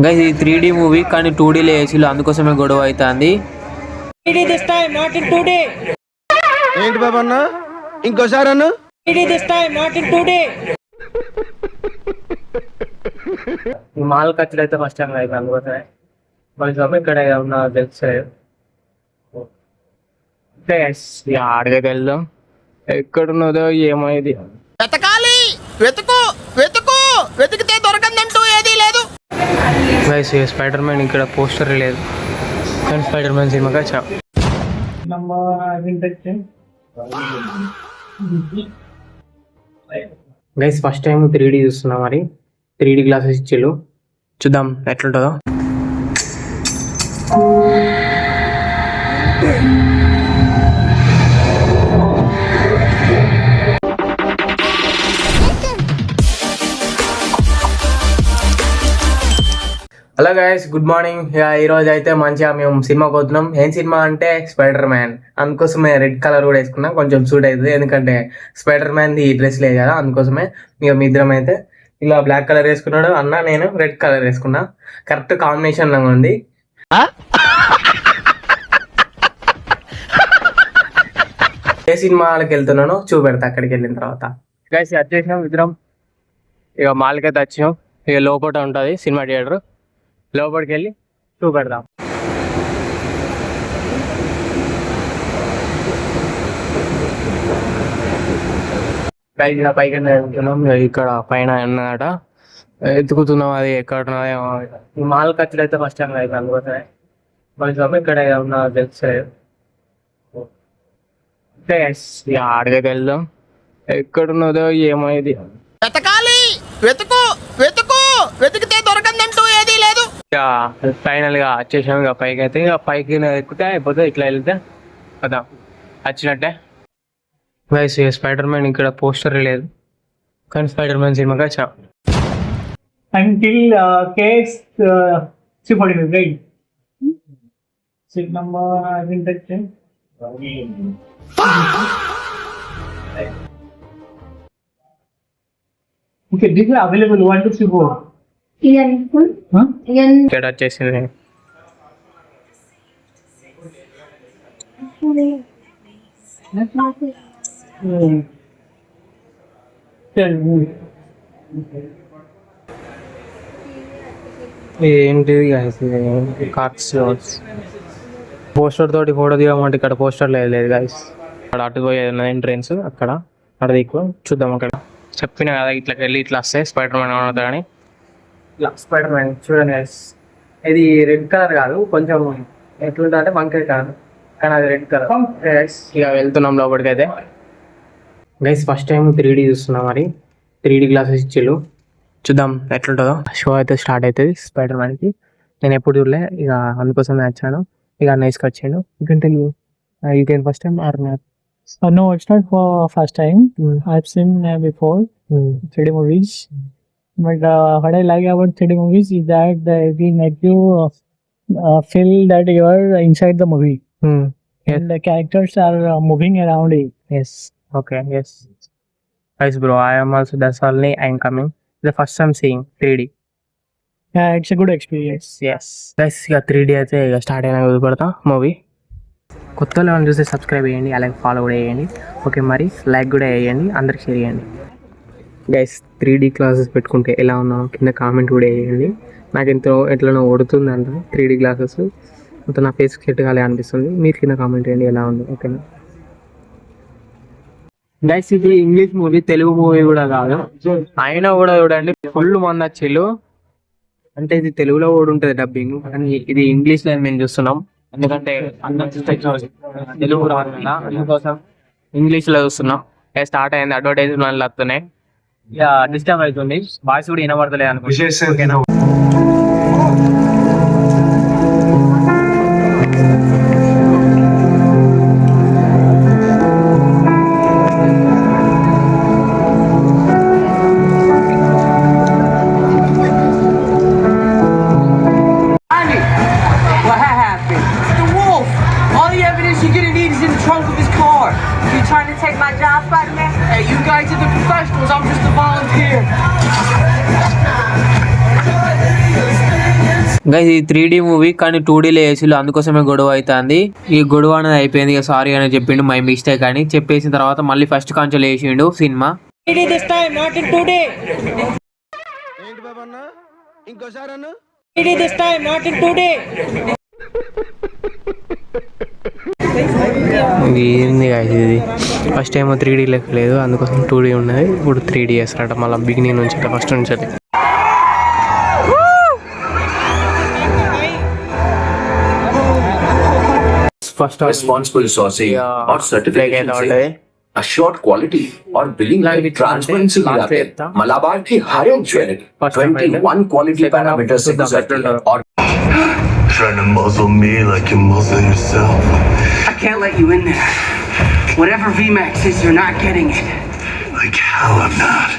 Guys ఇది 3D movie కానీ 2Dలో వేసిళ్ళు, అందుకోసమే గొడవ అవుతుంది. ఏంటి బాబా అన్న ఇంకోసారి అన్న ఈ మాల్ ఖర్చులు అయితే ఫస్ట్ టైం అయిపోయి అందుకోసమే కొంచెం ఇక్కడ ఉన్న తెలుసు ఆడగకి వెళ్దాం. ఎక్కడున్నదో ఏమో ఇది వెతకాలి, వెతుకు వెతుకు వెతికితే దొరకందంటూ ఏదీ లేదు. గైస్ స్పైడర్ మ్యాన్ ఇక్కడ పోస్టర్ లేదు కానీ స్పైడర్ మ్యాన్ సినిమాకి వచ్చాం. గైస్ ఫస్ట్ టైం 3D చూస్తున్నాం, మరి 3D గ్లాసెస్ ఇచ్చిళ్ళు, చూద్దాం ఎట్లుంటుందో. Hello guys, good morning. ఈ రోజు అయితే మంచిగా మేము సినిమాకి పోతున్నాం. ఏం సినిమా అంటే స్పైడర్ మ్యాన్. అందుకోసమే రెడ్ కలర్ కూడా వేసుకున్నాం, కొంచెం సూట్ అవుతుంది ఎందుకంటే స్పైడర్ మ్యాన్ ది డ్రెస్ లేదు కదా. అందుకోసమే ఇక మీ ఇద్దరం అయితే ఇలా బ్లాక్ కలర్ వేసుకున్నాడు అన్న, నేను రెడ్ కలర్ వేసుకున్నా. కరెక్ట్ కాంబినేషన్ లాగా ఉంది. ఏ సినిమాకి వెళ్తున్నానో చూపెడతా అక్కడికి వెళ్ళిన తర్వాత. గైస్ వచ్చేసినాం ఇద్దరం, ఇక మాల్కి అయితే వచ్చినాం. ఇక లోపల ఉంటుంది సినిమా థియేటర్, లోపలికి వెళ్ళి చూపెడదాం. పైకి వెళ్తున్నాం. ఇక్కడ పైన ఉన్నదట, ఎత్తుకుతున్నాం. అది ఎక్కడ ఈ మాల్ ఖర్చులు అయితే ఫస్ట్ టైం అయిపోయి అందుకోసమే కొంచెం ఇక్కడ ఉన్న తెలుసు ఆడగకి వెళ్దాం. ఎక్కడున్నదో ఏమో ఇది వెతకాలి, వెతుకు వెతుకు వెతికితే దొరకందంటూ ఏదీ లేదు. ఇక ఫైనల్ గా వచ్చేసాం. ఇక పైకి అయితే ఇక పైకి ఎక్కితే అయిపోతే ఇట్లా వెళ్తే కదా వచ్చినట్టే. వైస్ స్పైడర్ మ్యాన్ ఇక్కడ పోస్టర్ లేదు కానీ స్పైడర్ మ్యాన్ సినిమాకి వచ్చాం. Until case C45, right? Seat number I will touch. Okay, these are available 1 to 4. Huh? ఇక్కడ వచ్చేసింది. ఏంటిది కార్డ్స్ పోస్టర్ తోటి ఫోటో దిగమంటే ఇక్కడ పోస్టర్ లేదు గైస్. అక్కడ అటు పోయేది ఎంట్రెన్స్, అక్కడ అక్కడ దిక్కు చూద్దాం. అక్కడ చెప్పిన కదా ఇట్లా వెళ్ళి ఇట్లా వస్తే స్పైడర్ మ్యాన్ అవుతుంది అని. ఇట్లా స్పైడర్ మ్యాన్ చూడండి గైస్. ఇది రెడ్ కలర్ కాదు, కొంచెం ఎట్లుంటుంది అంటే వంకాయ కాదు కానీ అది రెడ్ కలర్. గైస్ ఇక వెళ్తున్నాం లోపలికి అయితే. గైస్ ఫస్ట్ టైం 3D చూస్తున్నాం, మరి 3D గ్లాసెస్ ఇచ్చిళ్ళు, చూద్దాం ఎట్లుంటుందో. షో అయితే స్టార్ట్ అవుతుంది స్పైడర్ మ్యాన్కి. నేను ఎప్పుడు చూడలే, ఇక అందుకోసం వచ్చాను. ఇక నైస్కి వచ్చాను. You can tell you can first time or not? No, it's not for first time. I've seen before 3D movies. But what I like about 3D movies is that they make you feel that you are inside the movie. Yes. And the characters are moving around it. Yes. Okay. Yes. Guys, bro, I am also. That's only I am coming. The first time seeing 3D. Yeah, it's a good experience. Yes. Guys, ఇక 3D అయితే ఇక start అయినా వదిలిపెడతా movie. కొత్త level చూస్తే subscribe చేయండి, అలాగే follow కూడా చేయండి. ఓకే, మరి లైక్ కూడా వేయండి, అందరికి షేర్ చేయండి. గైస్ 3D గ్లాసెస్ పెట్టుకుంటే ఎలా ఉన్నావు కింద కామెంట్ కూడా వేయండి. నాకు ఎట్లనో ఓడుతుంది అంట 3D గ్లాసెస్, అంత నా ఫేస్కి సెట్ కాలే అనిపిస్తుంది. మీరు కింద కామెంట్ చేయండి ఎలా ఉంది. ఓకేనా గైస్, ఇది ఇంగ్లీష్ మూవీ, తెలుగు మూవీ కూడా కాదు. అయినా కూడా చూడండి ఫుల్ మంది వచ్చిళ్ళు. అంటే ఇది తెలుగులో కూడా ఉంటుంది డబ్బింగ్, కానీ ఇది ఇంగ్లీష్లో మేము చూస్తున్నాం ఎందుకంటే తెలుగు రాదు కదా, అందుకోసం ఇంగ్లీష్లో చూస్తున్నాం. స్టార్ట్ అయింది, అడ్వర్టైజ్మెంట్లు వస్తున్నాయి. ఇక డిస్టర్బ్ అవుతుంది, వాయిస్ కూడా వినబడతలేదు అనుకో. Trying to take my job, Spider-Man? Hey, you guys are the professionals. I'm just a volunteer. ఇంకా ఇది 3D మూవీ కానీ 2Dలో వేసిళ్ళు, అందుకోసమే గొడవ అవుతుంది. ఈ గొడవ అనేది అయిపోయింది, ఇక సారీ అని చెప్పిండు, మై మిస్టేక్ అని చెప్పేసిన తర్వాత మళ్ళీ ఫస్ట్ కాంచెలు వేసిండు సినిమా. ఏంటి బాబు అన్న ఇంకోసారి అన్న ఏంది guys ఇది, ఫస్ట్ టైం 3D లెక్క లేదు, అందుకోసం 2D ఉన్నది, ఇప్పుడు 3D వేస్తారట మళ్ళీ బిగినింగ్ నుంచి, ఫస్ట్ నుంచి. First responsible sourcing or certification से assured quality और billing Language में transparency बात मिलाते करता। हैं। मलाबार की high-end jewelry, First time 21 quality second half parameters से with the गुजरती है better और Trying to muzzle me like you muzzle yourself. I can't let you in there. Whatever VMAX is, you're not getting it. Like hell I'm not.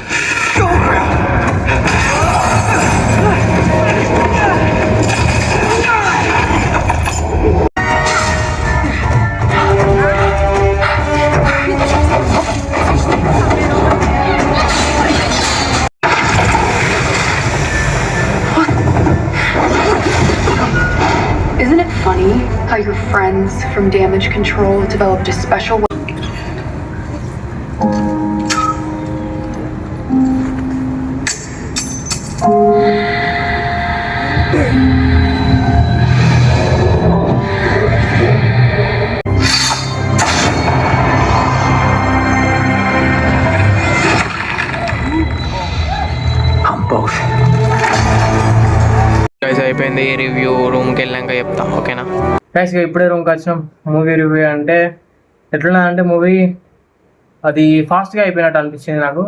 Isn't it funny how your friends from Damage Control developed a special हम both guys అయిపోయింది review, రూమ్కి వెళ్ళాక చెప్తా, ఓకేనా guys? ఇప్పుడే రూమ్కి వచ్చినాం. Movie review అంటే ఎట్లున్నా అంటే మూవీ అది ఫాస్ట్గా అయిపోయినట్టు అనిపించింది నాకు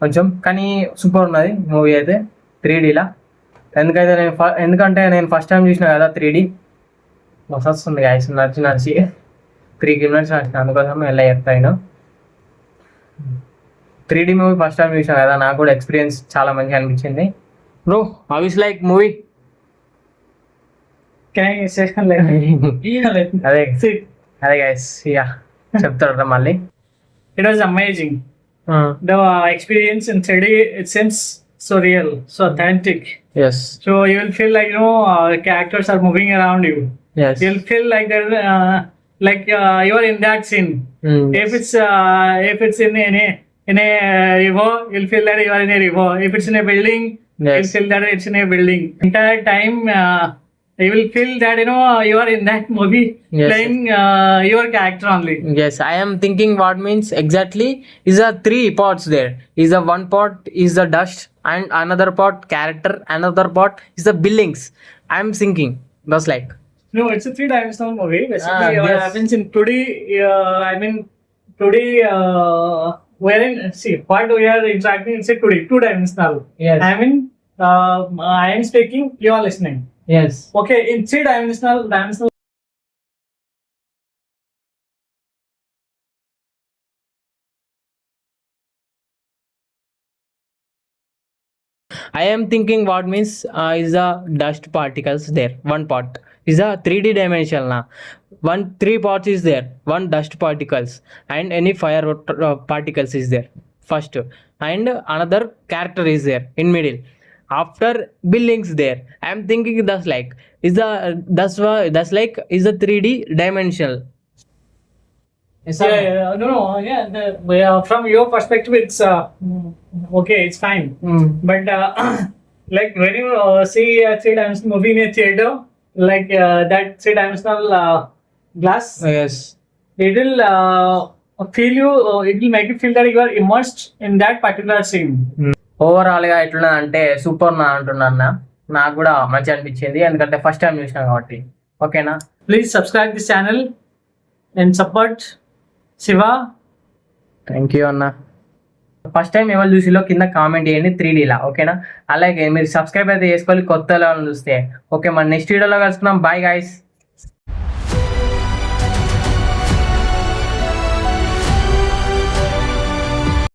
కొంచెం, కానీ సూపర్ ఉన్నది మూవీ అయితే 3Dలా. ఎందుకంటే నేను ఫస్ట్ టైం చూసిన కదా 3D, మస్తు వస్తుంది గైస్, నడిచి 3 కిలోమీటర్స్ నడిచిన, అందుకోసం వెళ్ళా చెప్తాను. 3D మూవీ ఫస్ట్ టైం చూసిన కదా, నాకు కూడా ఎక్స్పీరియన్స్ చాలా మంచిగా అనిపించింది. Bro how is like movie? అదే గైస్ యా చెప్తారా మళ్ళీ. It was amazing. The experience in 3D, it seems so real, so authentic. Yes So you will feel like characters are moving around you. Yes You'll feel like they're you're in that scene. If it's in a river, you'll feel that you are in a river. If it's in a building, Yes. you'll feel that it's in a building. Entire time, you will feel that you are in that movie, Yes, playing your character only. yes, I am thinking what means exactly is a 3 parts there. Is a one part is the dust and another part character, another part is the buildings. I am thinking that's like No, it's a 3-dimensional movie. Basically, what yes. happens in 2D, 2D, wherein, see, what we are interacting, it's a 2D, 2-dimensional. Yes. I am speaking, you are listening. yes. Okay, in 3-dimensional, I am thinking what means is the dust particles there. One part is a 3D dimension now. 3 parts is there. One dust particles and any fire particles is there first, and another character is there in middle. After buildings there, I am thinking that's like is the 3D dimensional. from your perspective, it's okay, it's fine. But like when you see a 3-dimensional movie in a theater, like that 3-dimensional glass, Yes. it will it will make you feel that you are immersed in that particular scene. ఓవరాల్గా ఎట్లున్నా అంటే super నా అంటున్నా, నాకు కూడా మంచి అనిపించింది ఎందుకంటే ఫస్ట్ టైం చూసినా కాబట్టి. ఓకేనా? Please subscribe this channel and support Shiva. Thank you అన్న. ఫస్ట్ టైం ఎవరు చూసిలో కింద కామెంట్ చేయండి 3Dలా, ఓకేనా? అలాగే మీరు సబ్స్క్రైబ్ అయితే చేసుకోవాలి కొత్త చూస్తే. ఓకే, మన నెక్స్ట్ వీడియోలో కలుసుకున్నాం. Bye guys.